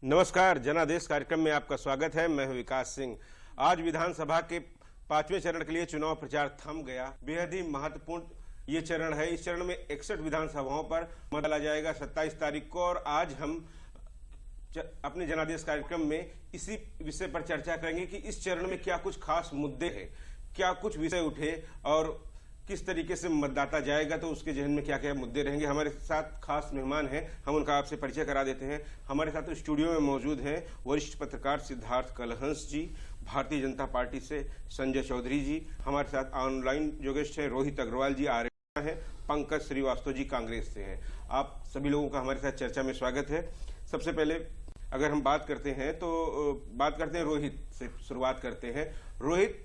नमस्कार, जनादेश कार्यक्रम में आपका स्वागत है। मैं हूं विकास सिंह। आज विधानसभा के 5वें चरण के लिए चुनाव प्रचार थम गया। बेहद ही महत्वपूर्ण ये चरण है। इस चरण में 61 विधानसभाओं पर मत डाला जाएगा 27 तारीख को, और आज हम अपने जनादेश कार्यक्रम में इसी विषय पर चर्चा करेंगे कि इस चरण में क्या कुछ खास मुद्दे हैं, क्या कुछ विषय उठे और किस तरीके से मतदाता जाएगा तो उसके जहन में क्या क्या मुद्दे रहेंगे। हमारे साथ खास मेहमान हैं, हम उनका आपसे परिचय करा देते हैं। हमारे साथ स्टूडियो में मौजूद हैं वरिष्ठ पत्रकार सिद्धार्थ कलहंस जी, भारतीय जनता पार्टी से संजय चौधरी जी, हमारे साथ ऑनलाइन जो गेस्ट हैं रोहित अग्रवाल जी आर्य हैं, पंकज श्रीवास्तव जी कांग्रेस से हैं। आप सभी लोगों का हमारे साथ चर्चा में स्वागत है। सबसे पहले अगर हम बात करते हैं तो बात करते हैं रोहित से, शुरुआत करते हैं। रोहित,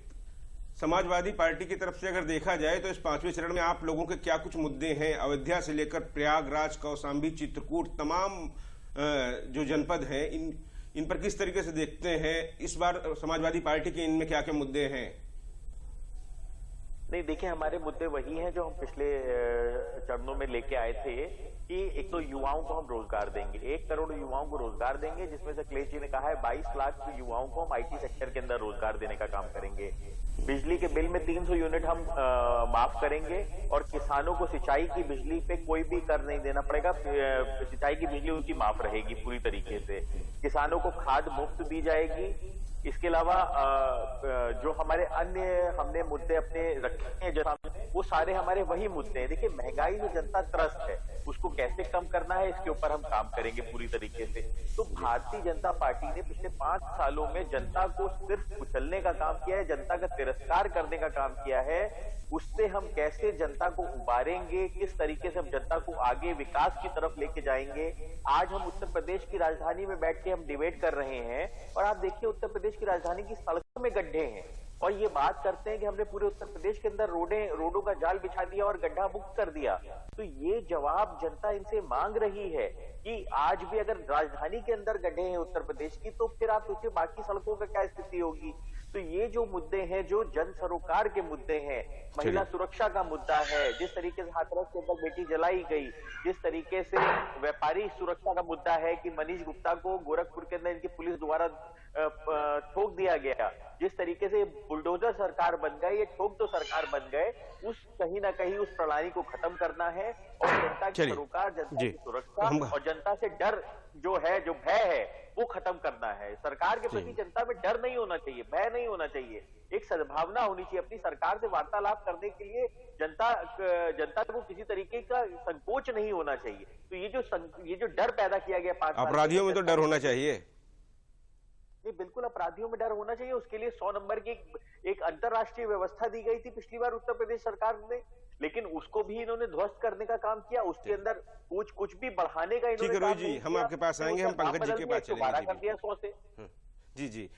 समाजवादी पार्टी की तरफ से अगर देखा जाए तो इस 5वें चरण में आप लोगों के क्या कुछ मुद्दे हैं? अयोध्या से लेकर प्रयागराज, कौशाम्बी, चित्रकूट, तमाम जो जनपद हैं, इन पर किस तरीके से देखते हैं? इस बार समाजवादी पार्टी के इनमें क्या क्या मुद्दे हैं? नहीं, देखिए, हमारे मुद्दे वही हैं जो हम पिछले चरणों में लेके आए थे कि एक तो युवाओं को हम रोजगार देंगे, 1 करोड़ युवाओं को रोजगार देंगे, जिसमें से अखिलेश जी ने कहा है 22 लाख युवाओं को हम आईटी सेक्टर के अंदर रोजगार देने का काम करेंगे। बिजली के बिल में 300 यूनिट हम माफ करेंगे और किसानों को सिंचाई की बिजली पे कोई भी कर नहीं देना पड़ेगा। सिंचाई की बिजली उनकी माफ रहेगी पूरी तरीके से। किसानों को खाद मुफ्त दी जाएगी। इसके अलावा जो हमारे अन्य हमने मुद्दे अपने रखे हैं, जो वो सारे हमारे वही मुद्दे हैं। देखिए, महंगाई जो जनता त्रस्त है उसको कैसे कम करना है, इसके ऊपर हम काम करेंगे पूरी तरीके से। तो भारतीय जनता पार्टी ने पिछले 5 सालों में जनता को सिर्फ कुचलने का काम किया है, जनता का तिरस्कार करने का काम किया है। उससे हम कैसे जनता को उबारेंगे, किस तरीके से हम जनता को आगे विकास की तरफ लेके जाएंगे। आज हम उत्तर प्रदेश की राजधानी में बैठ के हम डिबेट कर रहे हैं और आप देखिए उत्तर प्रदेश की राजधानी की सड़कों में गड्ढे हैं और ये बात करते हैं कि हमने पूरे उत्तर प्रदेश के अंदर रोडों का जाल बिछा दिया और गड्ढा मुक्त कर दिया। तो ये जवाब जनता इनसे मांग रही है कि आज भी अगर राजधानी के अंदर गड्ढे हैं उत्तर प्रदेश की, तो फिर आप सोचिए बाकी सड़कों का क्या स्थिति होगी। तो ये जो मुद्दे हैं, जो जन सरोकार के मुद्दे हैं, महिला सुरक्षा का मुद्दा है, जिस तरीके से हाथरस के अंदर बेटी जलाई गई, जिस तरीके से व्यापारी सुरक्षा का मुद्दा है कि मनीष गुप्ता को गोरखपुर के अंदर इनकी पुलिस द्वारा ठोक दिया गया, जिस तरीके से बुलडोजर सरकार बन गए, ये ठोक दो सरकार बन गए, उस कहीं ना कहीं उस प्रणाली को खत्म करना है और जनता की सरोकार, जनता की सुरक्षा और जनता से डर जो है, जो भय है, वो खत्म करना है। सरकार के प्रति जनता में डर नहीं होना चाहिए, भय नहीं होना चाहिए, एक सद्भावना होनी चाहिए। अपनी सरकार से वार्तालाप करने के लिए जनता को किसी तरीके का संकोच नहीं होना चाहिए। तो ये जो डर पैदा किया गया 5 अपराधियों में तो डर होना चाहिए। नहीं, बिल्कुल अपराधियों में डर होना चाहिए। उसके लिए 100 नंबर की एक अंतरराष्ट्रीय व्यवस्था दी गई थी पिछली बार उत्तर प्रदेश सरकार ने, लेकिन उसको भी इन्होंने ध्वस्त करने का काम किया। उसके अंदर कुछ भी बढ़ाने का इन्होंने काम नहीं किया। हम आपके पास आएंगे, हम पंकज जी के पास चलेंगे। 12 कर दिया 100 से। जी,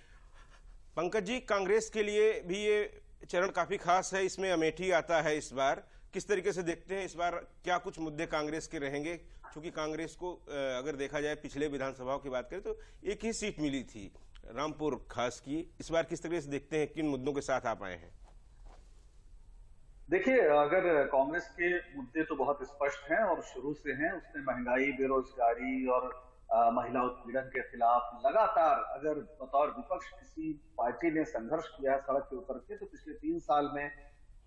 पंकज जी, कांग्रेस के लिए भी ये चरण काफी खास है, इसमें अमेठी आता है इस बार। किस तरीके से देखते हैं इस बार क्या कुछ मुद्दे कांग्रेस के रहेंगे? क्योंकि कांग्रेस को अगर देखा जाए पिछले विधानसभाओं की बात करें तो एक ही सीट मिली थी, रामपुर खास की। इस बार किस तरीके से देखते हैं, किन मुद्दों के साथ आप आए हैं? देखिए, अगर कांग्रेस के मुद्दे तो बहुत स्पष्ट हैं और शुरू से हैं। उसने महंगाई, बेरोजगारी और महिला उत्पीड़न के खिलाफ लगातार अगर बतौर विपक्ष किसी पार्टी ने संघर्ष किया सड़क पे उतर के, तो पिछले 3 साल में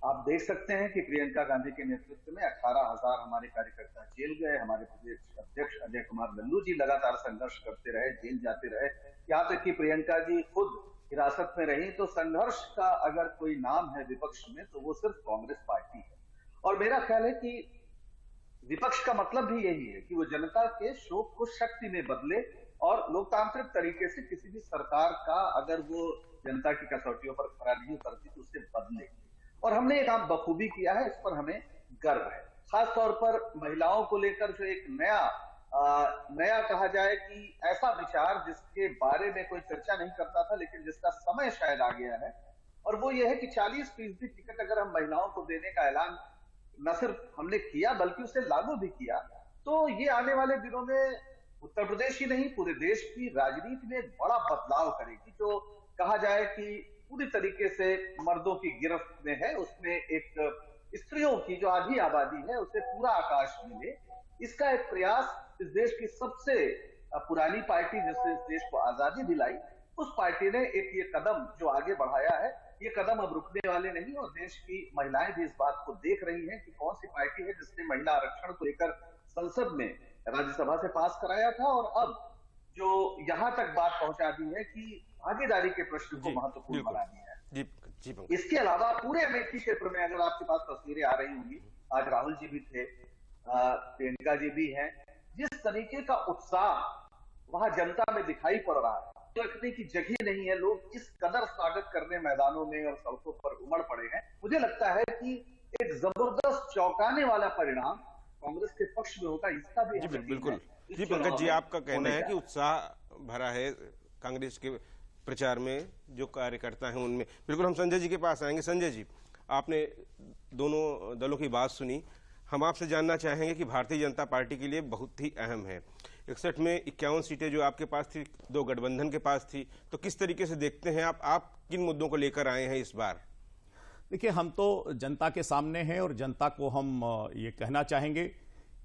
आप देख सकते हैं कि प्रियंका गांधी के नेतृत्व में 18,000 हमारे कार्यकर्ता जेल गए। हमारे प्रदेश अध्यक्ष अजय कुमार लल्लू जी लगातार संघर्ष करते रहे, जेल जाते रहे, यहाँ तक कि प्रियंका जी खुद हिरासत में रही। तो संघर्ष का अगर कोई नाम है विपक्ष में तो वो सिर्फ कांग्रेस पार्टी है। और मेरा ख्याल है कि विपक्ष का मतलब भी यही है कि वो जनता के शोक को शक्ति में बदले और लोकतांत्रिक तरीके से किसी भी सरकार का अगर वो जनता की कसौटियों पर खरा नहीं उतरती तो उसे बदले। और हमने ये काम बखूबी किया है, इस पर हमें गर्व है। खास तौर पर महिलाओं को लेकर जो एक नया कहा जाए कि ऐसा विचार जिसके बारे में कोई चर्चा नहीं करता था, लेकिन जिसका समय शायद आ गया है, और वो ये है कि 40% टिकट अगर हम महिलाओं को देने का ऐलान न सिर्फ हमने किया बल्कि उसे लागू भी किया, तो ये आने वाले दिनों में उत्तर प्रदेश ही नहीं पूरे देश की राजनीति में बड़ा बदलाव करेगी। जो कहा जाए कि पूरी तरीके से मर्दों की गिरफ्त में है, उसमें एक स्त्रियों की जो आधी आबादी है उसे पूरा आकाश मिले, इसका एक प्रयास इस देश की सबसे पुरानी पार्टी जिसने इस देश को आजादी दिलाई, उस पार्टी ने एक ये कदम जो आगे बढ़ाया है, ये कदम अब रुकने वाले नहीं। और देश की महिलाएं भी इस बात को देख रही हैं कि कौन सी पार्टी है जिसने महिला आरक्षण को लेकर संसद में, राज्यसभा से पास कराया था, और अब जो यहां तक बात पहुंचा दी है कि भागीदारी के प्रश्न को महत्वपूर्ण बना दिया है। इसके अलावा पूरे अमेठी क्षेत्र में अगर आपके पास तस्वीरें आ रही होंगी, आज राहुल जी भी थे, प्रियंका जी भी हैं, जिस तरीके का उत्साह वहां जनता में दिखाई पड़ रहा है, तो रखने की जगह नहीं है। लोग इस कदर स्वागत करने मैदानों में और सड़कों पर उमड़ पड़े हैं। मुझे लगता है कि एक जबरदस्त चौंकाने वाला परिणाम कांग्रेस के पक्ष में होगा, इसका भी जी बिल्कुल। जी पंकज जी, आपका कहना है कि उत्साह भरा है कांग्रेस के प्रचार में, जो कार्यकर्ता हैं उनमें। बिल्कुल, हम संजय जी के पास आएंगे। संजय जी, आपने दोनों दलों की बात सुनी। हम आपसे जानना चाहेंगे कि भारतीय जनता पार्टी के लिए बहुत ही अहम है, 61 में 51 सीटें जो आपके पास थी, 2 गठबंधन के पास थी, तो किस तरीके से देखते हैं आप किन मुद्दों को लेकर आए हैं इस बार? देखिए, हम तो जनता के सामने हैं और जनता को हम ये कहना चाहेंगे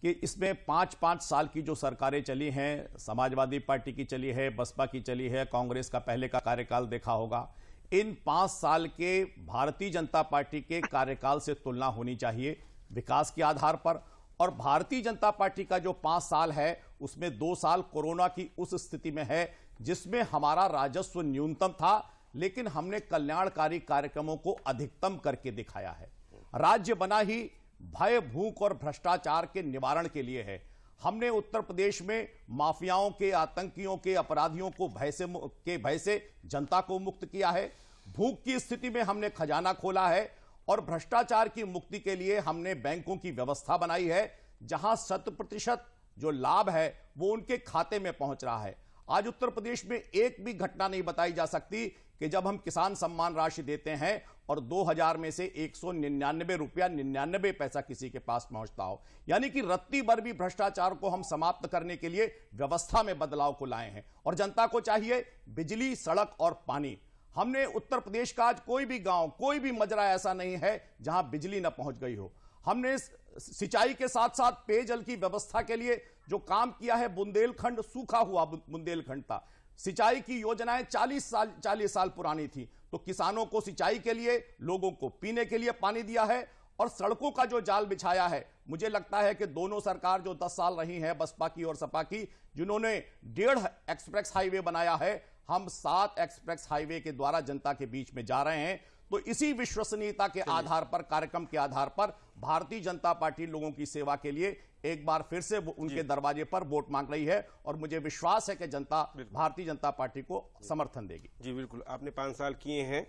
कि इसमें 5-5 साल की जो सरकारें चली हैं, समाजवादी पार्टी की चली है, बसपा की चली है, कांग्रेस का पहले का कार्यकाल देखा होगा, इन 5 साल के भारतीय जनता पार्टी के कार्यकाल से तुलना होनी चाहिए विकास के आधार पर। और भारतीय जनता पार्टी का जो 5 साल है, उसमें 2 साल कोरोना की उस स्थिति में है जिसमें हमारा राजस्व न्यूनतम था, लेकिन हमने कल्याणकारी कार्यक्रमों को अधिकतम करके दिखाया है। राज्य बना ही भय, भूख और भ्रष्टाचार के निवारण के लिए है। हमने उत्तर प्रदेश में माफियाओं के, आतंकियों के, अपराधियों को भय से जनता को मुक्त किया है। भूख की स्थिति में हमने खजाना खोला है और भ्रष्टाचार की मुक्ति के लिए हमने बैंकों की व्यवस्था बनाई है, जहां 100% जो लाभ है वो उनके खाते में पहुंच रहा है। आज उत्तर प्रदेश में एक भी घटना नहीं बताई जा सकती कि जब हम किसान सम्मान राशि देते हैं और 2000 में से 199 रुपया 99 पैसा किसी के पास पहुंचता हो। यानी कि रत्ती भर भी भ्रष्टाचार को हम समाप्त करने के लिए व्यवस्था में बदलाव को लाए हैं। और जनता को चाहिए बिजली, सड़क और पानी। हमने उत्तर प्रदेश का आज कोई भी गांव, कोई भी मजरा ऐसा नहीं है जहां बिजली न पहुंच गई हो। हमने सिंचाई के साथ साथ पेयजल की व्यवस्था के लिए जो काम किया है, बुंदेलखंड सूखा हुआ बुंदेलखंड था, सिंचाई की योजनाएं 40 साल पुरानी थी, तो किसानों को सिंचाई के लिए, लोगों को पीने के लिए पानी दिया है। और सड़कों का जो जाल बिछाया है, मुझे लगता है कि दोनों सरकार जो 10 साल रही है, बसपा की और सपा की, जिन्होंने 1.5 एक्सप्रेस हाईवे बनाया है, हम 7 एक्सप्रेस हाईवे के द्वारा जनता के बीच में जा रहे हैं। तो इसी विश्वसनीयता के आधार पर, कार्यक्रम के आधार पर भारतीय जनता पार्टी लोगों की सेवा के लिए एक बार फिर से उनके दरवाजे पर वोट मांग रही है और मुझे विश्वास है कि जनता भारतीय जनता पार्टी को समर्थन देगी। जी बिल्कुल, आपने 5 साल किए हैं,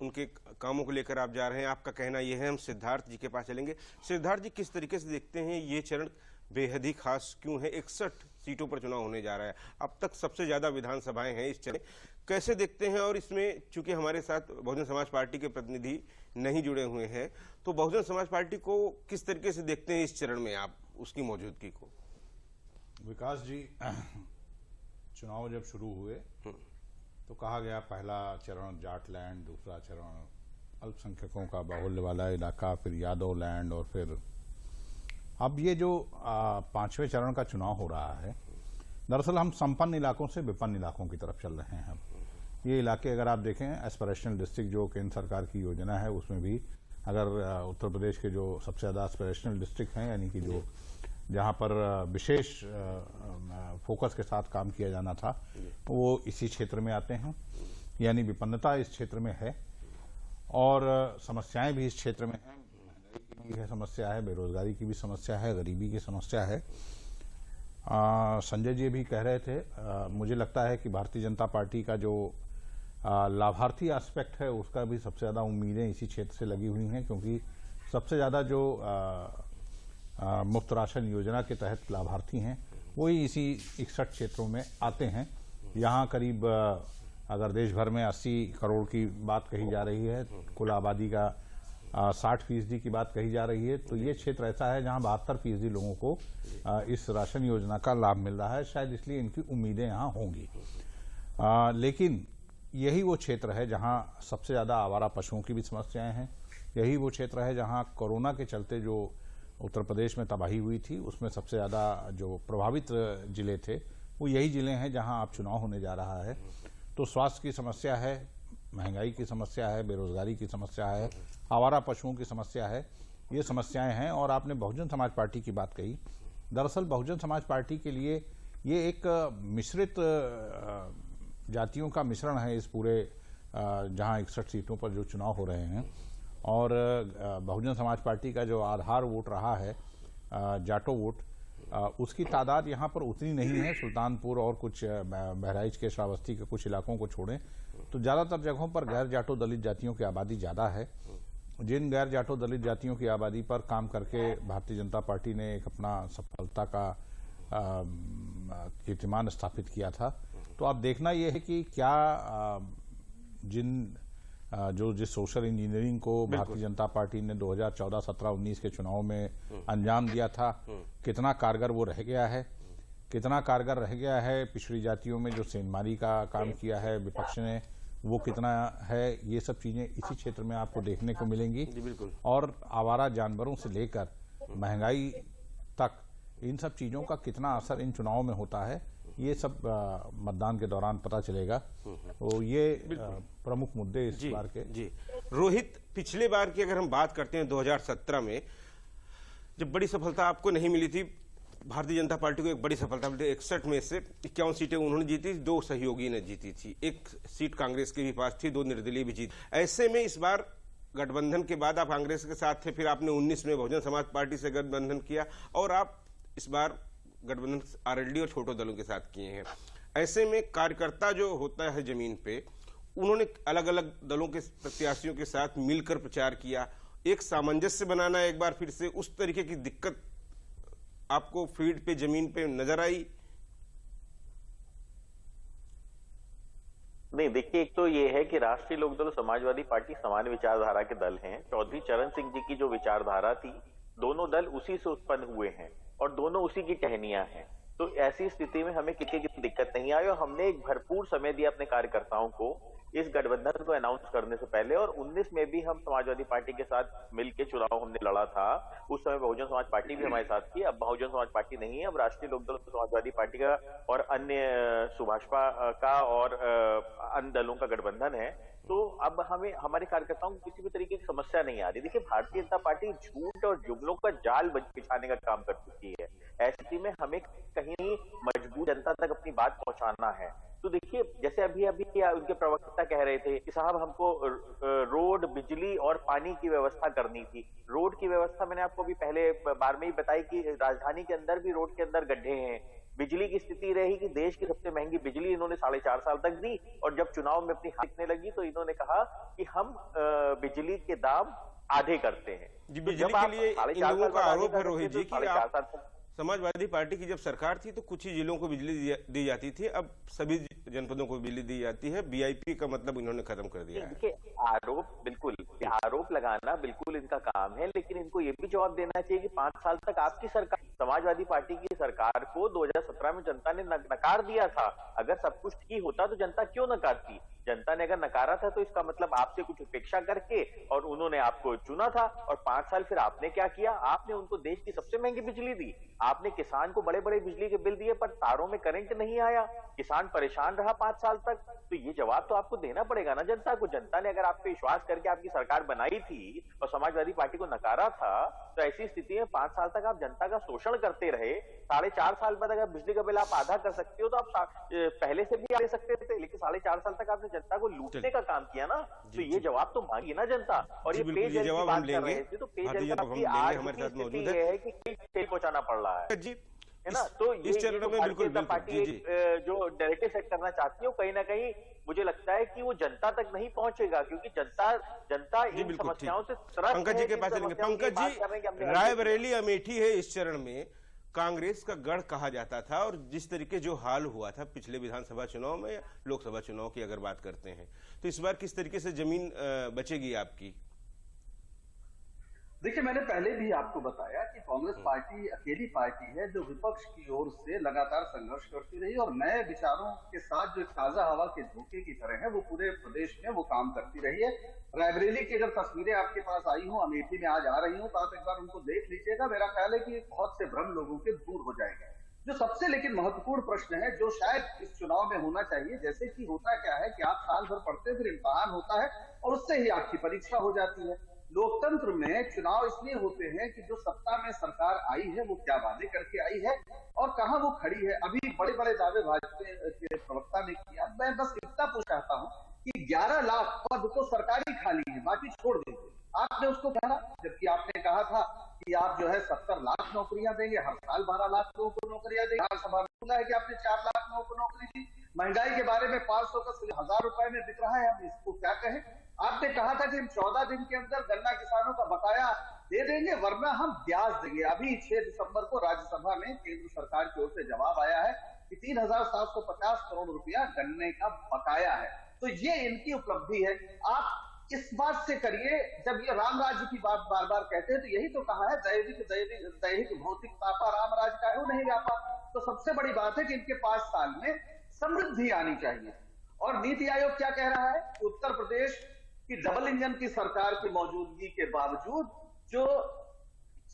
उनके कामों को लेकर आप जा रहे हैं, आपका कहना यह है। हम सिद्धार्थ जी के पास चलेंगे। सिद्धार्थ जी, किस तरीके से देखते हैं ये चरण बेहद ही खास क्यों है? 61 सीटों पर चुनाव होने जा रहा है, अब तक सबसे ज्यादा विधानसभाएं हैं इस चरण, कैसे देखते हैं? और इसमें चूंकि हमारे साथ बहुजन समाज पार्टी के प्रतिनिधि नहीं जुड़े हुए हैं, तो बहुजन समाज पार्टी को किस तरीके से देखते हैं इस चरण में आप, उसकी मौजूदगी को? विकास जी, चुनाव जब शुरू हुए तो कहा गया पहला चरण जाटलैंड, दूसरा चरण अल्पसंख्यकों का बाहुल्य वाला इलाका, फिर यादव लैंड, और फिर अब ये जो 5वें चरण का चुनाव हो रहा है, दरअसल हम संपन्न इलाकों से विपन्न इलाकों की तरफ चल रहे हैं। ये इलाके अगर आप देखें, एस्पिरेशनल डिस्ट्रिक्ट जो केंद्र सरकार की योजना है, उसमें भी अगर उत्तर प्रदेश के जो सबसे ज़्यादा एस्पिरेशनल डिस्ट्रिक्ट हैं, यानी कि जो जहाँ पर विशेष फोकस के साथ काम किया जाना था, वो इसी क्षेत्र में आते हैं। यानी विपन्नता इस क्षेत्र में है और समस्याएं भी इस क्षेत्र में हैं। महंगाई की समस्या है, बेरोजगारी की भी समस्या है, गरीबी की समस्या है। संजय जी भी कह रहे थे, मुझे लगता है कि भारतीय जनता पार्टी का जो लाभार्थी एस्पेक्ट है, उसका भी सबसे ज़्यादा उम्मीदें इसी क्षेत्र से लगी हुई हैं, क्योंकि सबसे ज़्यादा जो मुफ्त राशन योजना के तहत लाभार्थी हैं, वही इसी 61 क्षेत्रों में आते हैं। यहाँ करीब अगर देश भर में 80 करोड़ की बात कही जा रही है, कुल आबादी का 60% की बात कही जा रही है, तो ये क्षेत्र ऐसा है जहाँ 72% लोगों को इस राशन योजना का लाभ मिल रहा है। शायद इसलिए इनकी उम्मीदें यहाँ होंगी। लेकिन यही वो क्षेत्र है जहाँ सबसे ज़्यादा आवारा पशुओं की भी समस्याएं हैं। यही वो क्षेत्र है जहाँ कोरोना के चलते जो उत्तर प्रदेश में तबाही हुई थी, उसमें सबसे ज़्यादा जो प्रभावित जिले थे वो यही जिले हैं जहां आप चुनाव होने जा रहा है। तो स्वास्थ्य की समस्या है, महंगाई की समस्या है, बेरोजगारी की समस्या है, आवारा पशुओं की समस्या है, ये समस्याएं हैं। और आपने बहुजन समाज पार्टी की बात कही। दरअसल बहुजन समाज पार्टी के लिए ये एक मिश्रित जातियों का मिश्रण है इस पूरे जहां 61 सीटों पर जो चुनाव हो रहे हैं। और बहुजन समाज पार्टी का जो आधार वोट रहा है जाटो वोट, उसकी तादाद यहाँ पर उतनी नहीं है। सुल्तानपुर और कुछ बहराइच के श्रावस्ती के कुछ इलाकों को छोड़ें तो ज़्यादातर जगहों पर गैर जाटो दलित जातियों की आबादी ज़्यादा है। जिन गैर जाटो दलित जातियों की आबादी पर काम करके भारतीय जनता पार्टी ने एक अपना सफलता का कीर्तिमान स्थापित किया था। तो अब देखना यह है कि क्या जिस सोशल इंजीनियरिंग को भारतीय जनता पार्टी ने 2014, 17, 19 के चुनाव में अंजाम दिया था, कितना कारगर वो रह गया है, कितना कारगर रह गया है। पिछड़ी जातियों में जो सेंधमारी का काम किया है विपक्ष ने, वो कितना है, ये सब चीजें इसी क्षेत्र में आपको देखने को मिलेंगी। और आवारा जानवरों से लेकर महंगाई तक इन सब चीजों का कितना असर इन चुनावों में होता है, ये सब मतदान के दौरान पता चलेगा। तो ये प्रमुख मुद्दे इस बार के। जी रोहित, पिछले बार की अगर हम बात करते हैं 2017 में जब बड़ी सफलता आपको नहीं मिली थी, भारतीय जनता पार्टी को एक बड़ी सफलता मिली थी। 61 में से 51 सीटें उन्होंने जीती, 2 सहयोगी ने जीती थी, 1 सीट कांग्रेस के भी पास थी, 2 निर्दलीय भी जीती। ऐसे में इस बार गठबंधन के बाद आप कांग्रेस के साथ थे, फिर आपने 19 में बहुजन समाज पार्टी से गठबंधन किया और आप इस बार गठबंधन आरएलडी और छोटे दलों के साथ किए हैं। ऐसे में कार्यकर्ता जो होता है जमीन पे, उन्होंने अलग अलग दलों के प्रत्याशियों के साथ मिलकर प्रचार किया। एक सामंजस्य बनाना एक बार फिर से, उस तरीके की दिक्कत आपको फील्ड पे जमीन पे नजर आई? नहीं, देखिए, एक तो ये है कि राष्ट्रीय लोकदल और समाजवादी पार्टी समान विचारधारा के दल हैं। चौधरी चरण सिंह जी की जो विचारधारा थी, दोनों दल उसी से उत्पन्न हुए हैं और दोनों उसी की टहनियां हैं। तो ऐसी स्थिति में हमें किसी की दिक्कत नहीं आई और हमने एक भरपूर समय दिया अपने कार्यकर्ताओं को इस गठबंधन को अनाउंस करने से पहले। और 19 में भी हम समाजवादी पार्टी के साथ मिलकर चुनाव हमने लड़ा था। उस समय बहुजन समाज पार्टी भी हमारे साथ थी। अब बहुजन समाज पार्टी नहीं है, अब राष्ट्रीय लोकदल समाजवादी पार्टी का और अन्य सुभाषपा का और अन्य दलों का गठबंधन है। तो अब हमें हमारे कार्यकर्ताओं को किसी भी तरीके की समस्या नहीं आ रही। देखिए, भारतीय जनता पार्टी झूठ और जुमलों का जाल बिछाने का काम कर चुकी है। ऐसी में हमें कहीं मजबूत जनता तक अपनी बात पहुंचाना है। तो देखिए, जैसे अभी उनके प्रवक्ता कह रहे थे कि साहब हमको रोड, बिजली और पानी की व्यवस्था करनी थी। रोड की व्यवस्था मैंने आपको भी पहले बार में ही बताई कि राजधानी के अंदर भी रोड के अंदर गड्ढे हैं। बिजली की स्थिति रही कि देश की सबसे महंगी बिजली इन्होंने 4.5 साल तक दी और जब चुनाव में अपनी हार दिखने लगी तो इन्होंने कहा कि हम बिजली के दाम आधे करते हैं। जी, बिजली के लिए इन लोगों का आरोप है रोहित जी कि आप समाजवादी पार्टी की जब सरकार थी तो कुछ ही जिलों को बिजली दी जाती थी, अब सभी जनपदों को बिजली दी जाती है। बीआईपी का मतलब इन्होंने खत्म कर दिया है। देखिए, आरोप लगाना बिल्कुल इनका काम है, लेकिन इनको ये भी जवाब देना चाहिए कि 5 साल तक आपकी सरकार, समाजवादी पार्टी की सरकार को 2017 में जनता ने नकार दिया था। अगर सब कुछ ठीक होता तो जनता क्यों नकारती? जनता ने अगर नकारा था तो इसका मतलब आपसे कुछ उपेक्षा करके और उन्होंने आपको चुना था। और 5 साल फिर आपने क्या किया? आपने उनको देश की सबसे महंगी बिजली दी। आपने किसान को बड़े बड़े बिजली के बिल दिए पर तारों में करंट नहीं आया, किसान परेशान रहा 5 साल तक। तो ये जवाब तो आपको देना पड़ेगा ना जनता को। जनता ने अगर आप पे विश्वास करके आपकी सरकार बनाई थी और समाजवादी पार्टी को नकारा था, तो ऐसी स्थिति में 5 साल तक आप जनता का शोषण करते रहे। 4.5 साल बाद अगर बिजली का बिल आप आधा कर सकते हो तो आप पहले से भी दे सकते थे, लेकिन 4.5 साल तक आपने जनता को लूटने का काम किया ना। तो ये जवाब तो मांगी ना जनता। और ये पेयजल की बात कर रहे थे तो पेयजल का आज की स्थिति ये है कि तेल पहुंचाना पड़ रहा है ना। तो इस चरण में बिल्कुल पार्टी जो नैरेटिव सेट करना चाहती है, कहीं ना कहीं मुझे लगता है कि वो जनता तक नहीं पहुंचेगा, क्योंकि जनता इन समस्याओं से पंकज जी के पास चलेंगे। पंकज जी, रायबरेली अमेठी है इस चरण में कांग्रेस का गढ़ कहा जाता था, और जिस तरीके जो हाल हुआ था पिछले विधानसभा चुनाव में या लोकसभा चुनाव की अगर बात करते हैं, तो इस बार किस तरीके से जमीन बचेगी आपकी? देखिए, मैंने पहले भी आपको बताया कि कांग्रेस पार्टी अकेली पार्टी है जो विपक्ष की ओर से लगातार संघर्ष करती रही और नए विचारों के साथ जो ताजा हवा के झोंके की तरह है वो पूरे प्रदेश में वो काम करती रही है। रायबरेली की अगर तस्वीरें आपके पास आई हो, अमेठी में आज आ रही हो, तो आप एक बार उनको देख लीजिएगा। मेरा ख्याल है कि बहुत से भ्रम लोगों के दूर हो जाएंगे। जो सबसे लेकिन महत्वपूर्ण प्रश्न है, जो शायद इस चुनाव में होना चाहिए, जैसे कि होता क्या है कि आप साल भर पढ़ते हैं, फिर इम्तिहान होता है और उससे ही आपकी परीक्षा हो जाती है। लोकतंत्र में चुनाव इसलिए होते हैं कि जो सत्ता में सरकार आई है वो क्या वादे करके आई है और कहां वो खड़ी है। अभी बड़े बड़े दावे भाजपा के प्रवक्ता ने किया। मैं बस इतना पूछ चाहता हूं कि 11 लाख पद तो सरकारी खाली है, बाकी छोड़ दीजिए। आपने उसको कहा, जबकि आपने कहा था कि आप जो है 70 लाख नौकरियां देंगे, हर साल 12 लाख लोगों को नौकरियां देंगे। विधानसभा में बोला है कि आपने 4 लाख लोगों को नौकरी दी। महंगाई के बारे में 500 का 1000 रुपए में बिक रहा है, हम इसको क्या कहें। आपने कहा था कि हम 14 दिन के अंदर गन्ना किसानों का बकाया दे देंगे, वरना हम ब्याज देंगे। अभी 6 दिसंबर को राज्यसभा में केंद्र सरकार की ओर से जवाब आया है कि 3750 करोड़ रुपया गन्ने का बकाया है। तो ये इनकी उपलब्धि है। आप इस बात से करिए, जब ये राम राज्य की बात बार बार कहते हैं तो यही तो कहा है, दैहिक भौतिक पापा राम राज्य का है नहीं व्यापा। तो सबसे बड़ी बात है कि इनके 5 साल में समृद्धि आनी चाहिए। और नीति आयोग क्या कह रहा है? उत्तर प्रदेश की डबल इंजन की सरकार की मौजूदगी के बावजूद जो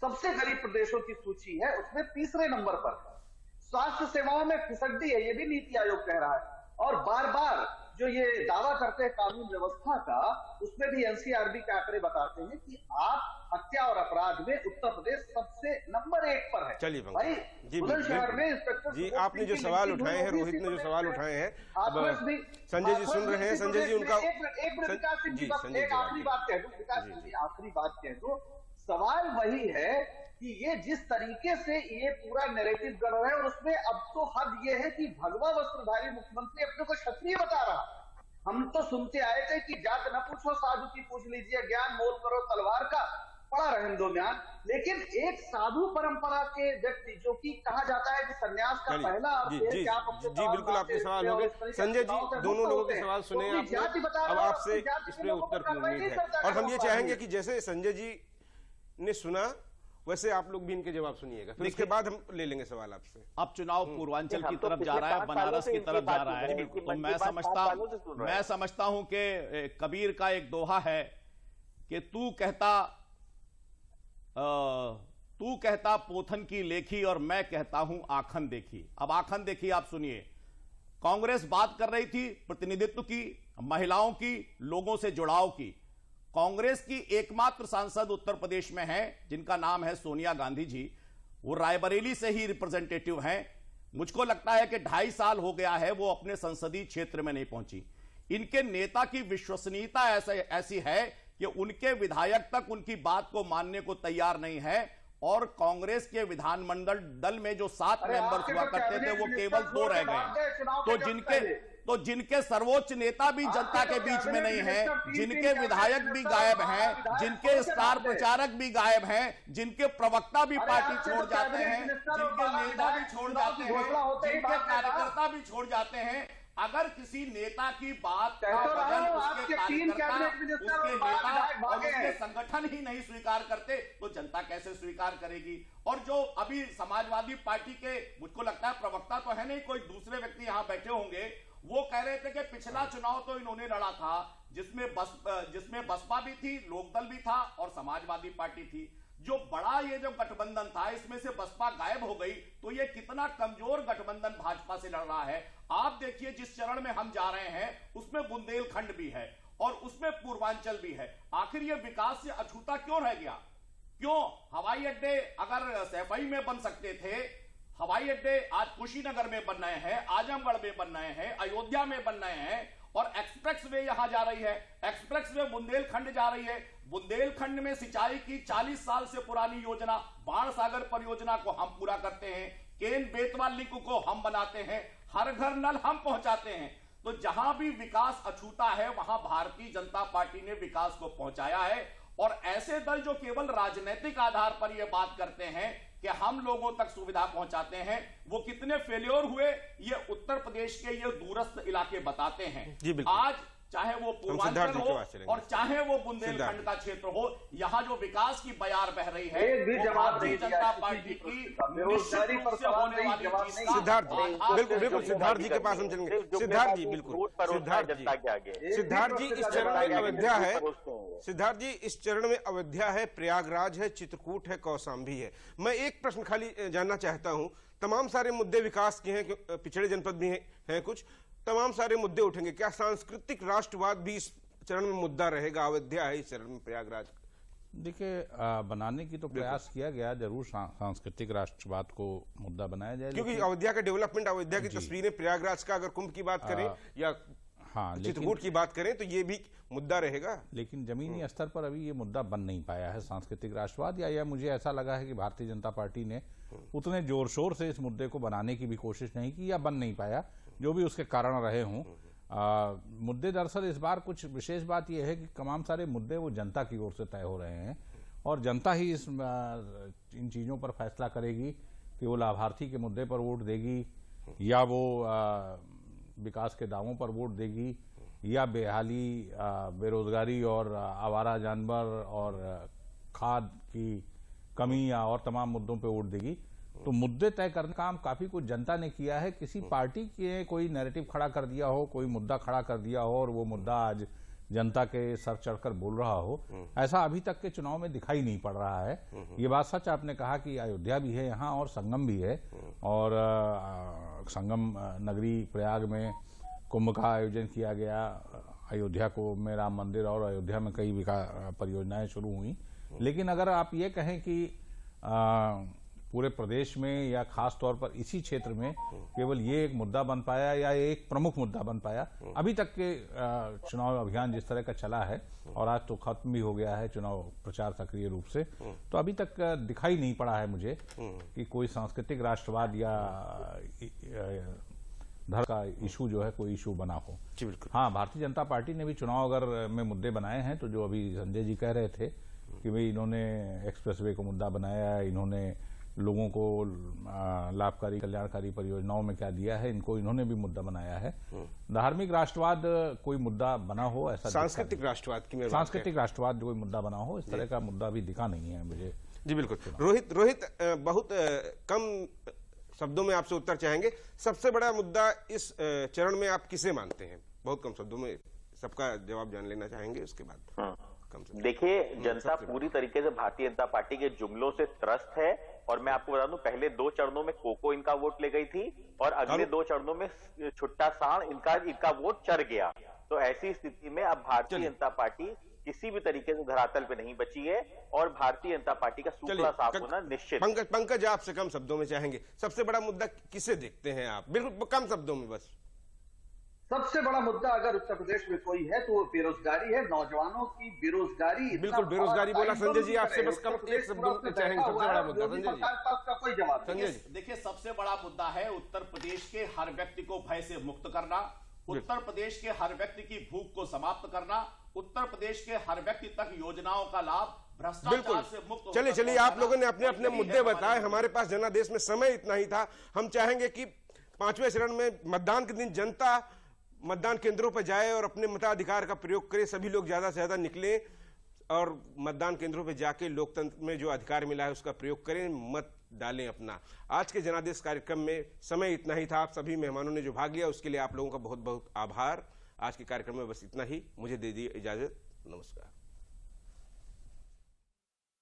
सबसे गरीब प्रदेशों की सूची है उसमें तीसरे नंबर पर है। स्वास्थ्य सेवाओं में फिसड्डी है, ये भी नीति आयोग कह रहा है। और बार बार जो ये दावा करते हैं कानून व्यवस्था का, उसमें भी एनसीआरबी के आंकड़े बताते हैं कि आप हत्या और अपराध में उत्तर प्रदेश सबसे नंबर 1 पर है। चलिए भाई, जी, बुलंदशहर में इंस्पेक्टर जी, आपने जो सवाल उठाए हैं, रोहित ने जो सवाल उठाए हैं, अब संजय जी सुन रहे हैं। संजय जी उनका एक आखिरी बात कह दूं, विकास जी आखिरी बात कह दूं, सवाल वही है कि ये जिस तरीके से ये पूरा नैरेटिव गढ़ रहा है, और उसमें अब तो हद ये है कि भगवा वस्त्रधारी मुख्यमंत्री अपने को क्षत्रिय बता रहा। हम तो सुनते आए थे कि जात न पूछो साधु की पूछ लीजिए, ज्ञान मोल करो तलवार का, पड़ा रहने दो म्यान। लेकिन एक साधु परंपरा के व्यक्ति, जो कि कहा जाता है कि संन्यास का पहला अर्थ है कि आप अपने जी बिल्कुल आपके सवाल हो गए। संजय जी, दोनों लोगों के सवाल सुने आपने, अब आपसे इस पे उत्तर की उम्मीद है। और हम ये चाहेंगे कि जैसे संजय जी ने सुना वैसे आप लोग भी इनके जवाब सुनिएगा, फिर उसके बाद हम ले लेंगे सवाल आपसे। अब चुनाव पूर्वांचल की तरफ जा रहा है, बनारस की तरफ जा रहा है। तो मैं समझता हूं कि कबीर का एक दोहा है कि तू कहता पोथन की लेखी और मैं कहता हूं आखन देखी। अब आखन देखी आप सुनिए। कांग्रेस बात कर रही थी प्रतिनिधित्व की, महिलाओं की, लोगों से जुड़ाव की। कांग्रेस की एकमात्र सांसद उत्तर प्रदेश में है जिनका नाम है सोनिया गांधी जी। वो रायबरेली से ही रिप्रेजेंटेटिव हैं। मुझको लगता है कि 2.5 साल हो गया है वो अपने संसदीय क्षेत्र में नहीं पहुंची। इनके नेता की विश्वसनीयता ऐसी है कि उनके विधायक तक उनकी बात को मानने को तैयार नहीं है। और कांग्रेस के विधानमंडल दल में जो 7 मेंबर्स हुआ करते थे वो केवल 2 रह गए। तो जिनके सर्वोच्च नेता भी जनता के बीच में नहीं है, जिनके विधायक भी गायब हैं, जिनके स्टार प्रचारक भी गायब हैं, जिनके प्रवक्ता भी पार्टी छोड़ जाते हैं, जिनके नेता भी छोड़ जाते हैं, जिनके कार्यकर्ता भी छोड़ जाते हैं, अगर किसी नेता की बात का वजन उसके कार्यकर्ता, उसके नेता और उसके संगठन ही नहीं स्वीकार करते तो जनता कैसे स्वीकार करेगी। और जो अभी समाजवादी पार्टी के, मुझको लगता है प्रवक्ता तो है नहीं, कोई दूसरे व्यक्ति यहां बैठे होंगे, वो कह रहे थे कि पिछला चुनाव तो इन्होंने लड़ा था जिसमें बसपा भी थी, लोकदल भी था और समाजवादी पार्टी थी। जो बड़ा ये जो गठबंधन था, इसमें से बसपा गायब हो गई, तो ये कितना कमजोर गठबंधन भाजपा से लड़ रहा है। आप देखिए जिस चरण में हम जा रहे हैं उसमें बुंदेलखंड भी है और उसमें पूर्वांचल भी है। आखिर ये विकास से अछूता क्यों रह गया? क्यों हवाई अड्डे अगर सैफई में बन सकते थे, हवाई अड्डे आज कुशीनगर में बन रहे हैं, आजमगढ़ में बन रहे हैं, अयोध्या में बन रहे हैं, और एक्सप्रेस वे यहां जा रही है, एक्सप्रेस वे बुंदेलखंड जा रही है। बुंदेलखंड में सिंचाई की 40 साल से पुरानी योजना बाण सागर परियोजना को हम पूरा करते हैं, केन बेतवा लिंक को हम बनाते हैं, हर घर नल हम पहुंचाते हैं। तो जहां भी विकास अछूता है वहां भारतीय जनता पार्टी ने विकास को पहुंचाया है। और ऐसे दल जो केवल राजनीतिक आधार पर यह बात करते हैं कि हम लोगों तक सुविधा पहुंचाते हैं, वो कितने फेल्योर हुए ये उत्तर प्रदेश के ये दूरस्थ इलाके बताते हैं। आज चाहे वो सिद्धार्थ पूर्वांचल जी हो के पास चलेंगे। और चाहे वो बुंदेलखंड का क्षेत्र हो, यहाँ जो विकास की बयार बह रही है एक भी वो जवाब भारतीय नहीं दिया जनता किसी पार्टी भी की प्रश्न का। निश्चित बेरोजगारी रूप पर से सवाल होने नहीं, वाली जवाब चीज नहीं। का सिद्धार्थ जी आधार बिल्कुल है। बिल्कुल सिद्धार्थ जी के पास हम चलेंगे। सिद्धार्थ जी बिल्कुल सिद्धार्थ जी जनता के आगे सिद्धार्थ जी इस चरण में अयोध्या है। सिद्धार्थ जी इस चरण में अयोध्या है, प्रयागराज है, चित्रकूट है, कौशाम्बी है। मैं एक प्रश्न खाली जानना चाहता हूं, तमाम सारे मुद्दे विकास के हैं, पिछड़े जनपद भी हैं कुछ, तमाम सारे मुद्दे उठेंगे। क्या सांस्कृतिक राष्ट्रवाद भी इस चरण में मुद्दा रहेगा? अयोध्या है इस चरण में, प्रयागराज। देखिए, बनाने की तो प्रयास किया गया, जरूर सांस्कृतिक राष्ट्रवाद को मुद्दा बनाया जाए, क्योंकि लेकिन अयोध्या का डेवलपमेंट, अयोध्या की तस्वीरें, प्रयागराज का अगर कुंभ की बात करें या हाँ, चित्रकूट की बात करें तो ये भी मुद्दा रहेगा। लेकिन जमीनी स्तर पर अभी ये मुद्दा बन नहीं पाया है सांस्कृतिक राष्ट्रवाद, या मुझे ऐसा लगा है कि भारतीय जनता पार्टी ने उतने जोर शोर से इस मुद्दे को बनाने की भी कोशिश नहीं की, या बन नहीं पाया, जो भी उसके कारण रहे हों। मुद्दे दरअसल इस बार कुछ विशेष बात यह है कि तमाम सारे मुद्दे वो जनता की ओर से तय हो रहे हैं, और जनता ही इन चीज़ों पर फैसला करेगी कि वो लाभार्थी के मुद्दे पर वोट देगी, या वो विकास के दावों पर वोट देगी, या बेहाली, बेरोजगारी और आवारा जानवर और खाद की कमी या और तमाम मुद्दों पे वोट देगी। तो मुद्दे तय करने का काम काफी कुछ जनता ने किया है। किसी पार्टी के कोई नैरेटिव खड़ा कर दिया हो, कोई मुद्दा खड़ा कर दिया हो और वो मुद्दा आज जनता के सर चढ़कर बोल रहा हो, ऐसा अभी तक के चुनाव में दिखाई नहीं पड़ रहा है। ये बात सच आपने कहा कि अयोध्या भी है यहाँ और संगम भी है, और संगम नगरी प्रयाग में कुंभ का आयोजन किया गया, अयोध्या को में राम मंदिर और अयोध्या में कई विकास परियोजनाएं शुरू हुई। लेकिन अगर आप ये कहें कि पूरे प्रदेश में या खास तौर पर इसी क्षेत्र में केवल ये एक मुद्दा बन पाया या एक प्रमुख मुद्दा बन पाया, अभी तक के चुनाव अभियान जिस तरह का चला है, और आज तो खत्म भी हो गया है चुनाव प्रचार सक्रिय रूप से, तो अभी तक दिखाई नहीं पड़ा है मुझे कि कोई सांस्कृतिक राष्ट्रवाद या धर्म का इशू जो है कोई इशू बना हो। जी बिल्कुल। हाँ, भारतीय जनता पार्टी ने भी चुनाव अगर में मुद्दे बनाए हैं, तो जो अभी संजय जी कह रहे थे कि भाई इन्होंने एक्सप्रेसवे को मुद्दा बनाया, इन्होंने लोगों को लाभकारी कल्याणकारी परियोजनाओं में क्या दिया है, इन्होंने भी मुद्दा बनाया है। धार्मिक राष्ट्रवाद कोई मुद्दा बना हो ऐसा, सांस्कृतिक राष्ट्रवाद की सांस्कृतिक राष्ट्रवाद कोई मुद्दा बना हो, इस तरह का मुद्दा भी दिखा नहीं है मुझे। जी बिल्कुल। रोहित बहुत कम शब्दों में आपसे उत्तर चाहेंगे। सबसे बड़ा मुद्दा इस चरण में आप किसे मानते हैं? बहुत कम शब्दों में सबका जवाब जान लेना चाहेंगे, उसके बाद देखिए, जनता पूरी तरीके से भारतीय जनता पार्टी के जुमलों से त्रस्त है। और मैं आपको बता दूं, पहले 2 चरणों में कोको इनका वोट ले गई थी, और अगले 2 चरणों में छुट्टा सांड इनका वोट चढ़ गया। तो ऐसी स्थिति में अब भारतीय जनता पार्टी किसी भी तरीके से धरातल पे नहीं बची है, और भारतीय जनता पार्टी का सूखड़ा साफ होना निश्चित। पंकज आपसे कम शब्दों में चाहेंगे, सबसे बड़ा मुद्दा किसे देखते हैं आप? बिल्कुल कम शब्दों में बस। सबसे बड़ा मुद्दा अगर उत्तर प्रदेश में कोई है तो वो बेरोजगारी है, नौजवानों की बेरोजगारी। बिल्कुल, बेरोजगारी बोला संजय जी, आपसे बस कम एक शब्द में चाहेंगे सबसे बड़ा मुद्दा। संजय जी का कोई जवाब संजय जी देखिए, सबसे बड़ा मुद्दा है उत्तर प्रदेश के हर व्यक्ति को भय से मुक्त करना, उत्तर प्रदेश के हर व्यक्ति की भूख को समाप्त करना, उत्तर प्रदेश के हर व्यक्ति तक योजनाओं का लाभ, भ्रष्टाचार से मुक्त। चलिए आप लोगों ने अपने अपने मुद्दे बताए, हमारे पास जनादेश में समय इतना ही था। हम चाहेंगे कि 5वें चरण में मतदान के दिन जनता मतदान केंद्रों पर जाए और अपने मताधिकार का प्रयोग करे, सभी लोग ज्यादा से ज्यादा निकले और मतदान केंद्रों पर जाके लोकतंत्र में जो अधिकार मिला है उसका प्रयोग करें, मत डालें अपना। आज के जनादेश कार्यक्रम में समय इतना ही था। आप सभी मेहमानों ने जो भाग लिया उसके लिए आप लोगों का बहुत बहुत आभार। आज के कार्यक्रम में बस इतना ही, मुझे दे दी इजाजत, नमस्कार।